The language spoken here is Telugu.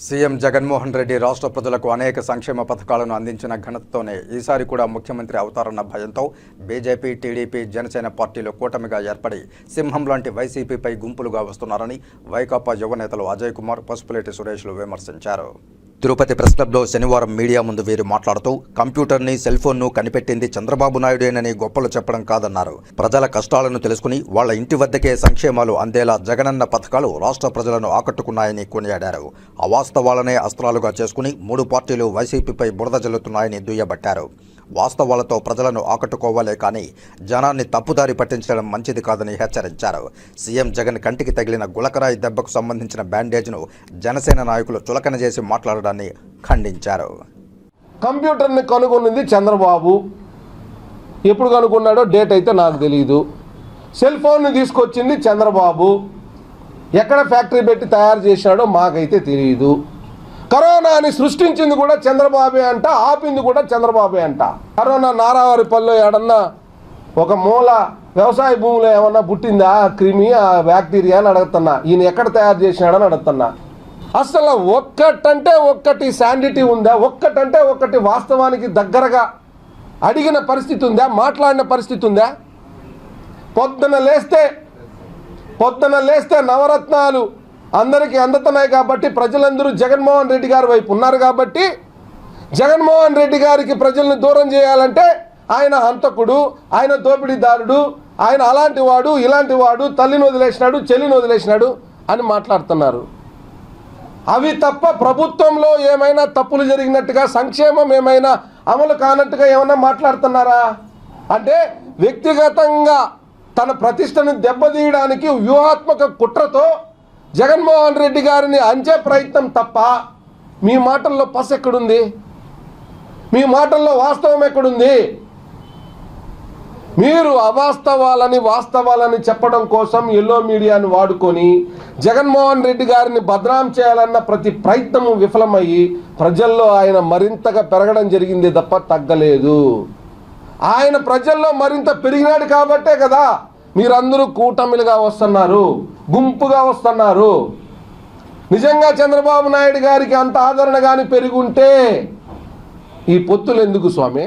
సీఎం జగన్మోహన్ రెడ్డి రాష్ట్ర ప్రజలకు అనేక సంక్షేమ పథకాలను అందించిన ఘనతతోనే ఈసారి కూడా ముఖ్యమంత్రి అవుతారన్న భయంతో బీజేపీ, టీడీపీ, జనసేన పార్టీలు కూటమిగా ఏర్పడి సింహం లాంటి వైసీపీపై గుంపులుగా వస్తున్నారని వైకాపా యువ నేతలు అజయ్ కుమార్, పసుపులేటి సురేష్లు విమర్శించారు. తిరుపతి ప్రెస్ క్లబ్లో శనివారం మీడియా ముందు వీరు మాట్లాడుతూ కంప్యూటర్ని, సెల్ ఫోన్ను కనిపెట్టింది చంద్రబాబు నాయుడేనని గొప్పలు చెప్పడం కాదన్నారు. ప్రజల కష్టాలను తెలుసుకుని వాళ్ల ఇంటి వద్దకే సంక్షేమాలు అందేలా జగనన్న పథకాలు రాష్ట్ర ప్రజలను ఆకట్టుకున్నాయని కొనియాడారు. అవాస్తవాలనే అస్త్రాలుగా చేసుకుని మూడు పార్టీలు వైసీపీపై బురద జల్లుతున్నాయని దుయ్యబట్టారు. వాస్తవాలతో ప్రజలను ఆకట్టుకోవాలే కానీ జనాన్ని తప్పుదారి పట్టించడం మంచిది కాదని హెచ్చరించారు. సీఎం జగన్ కంటికి తగిలిన గులకరాయి దెబ్బకు సంబంధించిన బ్యాండేజ్ను జనసేన నాయకులు చులకన చేసి మాట్లాడడాన్ని ఖండించారు. కంప్యూటర్ని కనుగొన్నది చంద్రబాబు, ఎప్పుడు కనుగొన్నాడో డేట్ అయితే నాకు తెలియదు. సెల్ ఫోన్ని తీసుకొచ్చింది చంద్రబాబు, ఎక్కడ ఫ్యాక్టరీ పెట్టి తయారు చేశాడో మాకైతే తెలియదు. కరోనాని సృష్టించింది కూడా చంద్రబాబే అంట, ఆపింది కూడా చంద్రబాబే అంట. కరోనా నారావారిపల్లిలో ఏడన్నా ఒక మూల వ్యవసాయ భూమిలో ఏమన్నా పుట్టిందా క్రిమి, ఆ బ్యాక్టీరియా అని అడుగుతున్నా. ఈయన ఎక్కడ తయారు చేసినాడని అడుగుతున్నా. అసలు ఒక్కటంటే ఒక్కటి శాండిటీ ఉందా? ఒక్కటంటే ఒక్కటి వాస్తవానికి దగ్గరగా అడిగిన పరిస్థితి ఉందా? మాట్లాడిన పరిస్థితి ఉందా? పొద్దున లేస్తే నవరత్నాలు అందరికీ అందుతున్నాయి కాబట్టి ప్రజలందరూ జగన్మోహన్ రెడ్డి గారి వైపు ఉన్నారు కాబట్టి జగన్మోహన్ రెడ్డి గారికి ప్రజల్ని దూరం చేయాలంటే ఆయన హంతకుడు, ఆయన దోపిడీదారుడు, ఆయన అలాంటి వాడు, ఇలాంటి వాడు, తల్లిని వదిలేసినాడు, చెల్లిని వదిలేసినాడు అని మాట్లాడుతున్నారు. అవి తప్ప ప్రభుత్వంలో ఏమైనా తప్పులు జరిగినట్టుగా, సంక్షేమం ఏమైనా అమలు కానట్టుగా ఏమైనా మాట్లాడుతున్నారా? అంటే వ్యక్తిగతంగా తన ప్రతిష్టను దెబ్బతీయడానికి వ్యూహాత్మక కుట్రతో జగన్మోహన్ రెడ్డి గారిని అంచే ప్రయత్నం తప్ప మీ మాటల్లో పస ఎక్కడుంది? మీ మాటల్లో వాస్తవం ఎక్కడుంది? మీరు వాస్తవాలని చెప్పడం కోసం ఎల్లో మీడియాను వాడుకొని జగన్మోహన్ రెడ్డి గారిని బదనాం చేయాలన్న ప్రతి ప్రయత్నము విఫలమయ్యి ప్రజల్లో ఆయన మరింతగా పెరగడం జరిగింది తప్ప తగ్గలేదు. ఆయన ప్రజల్లో మరింత పెరిగినాడు కాబట్టే కదా మీరందరూ కూటమిలుగా వస్తున్నారు, గుంపుగా వస్తున్నారు. నిజంగా చంద్రబాబు నాయుడు గారికి అంత ఆదరణ కానీ పెరిగి ఉంటే ఈ పొత్తులు ఎందుకు స్వామి?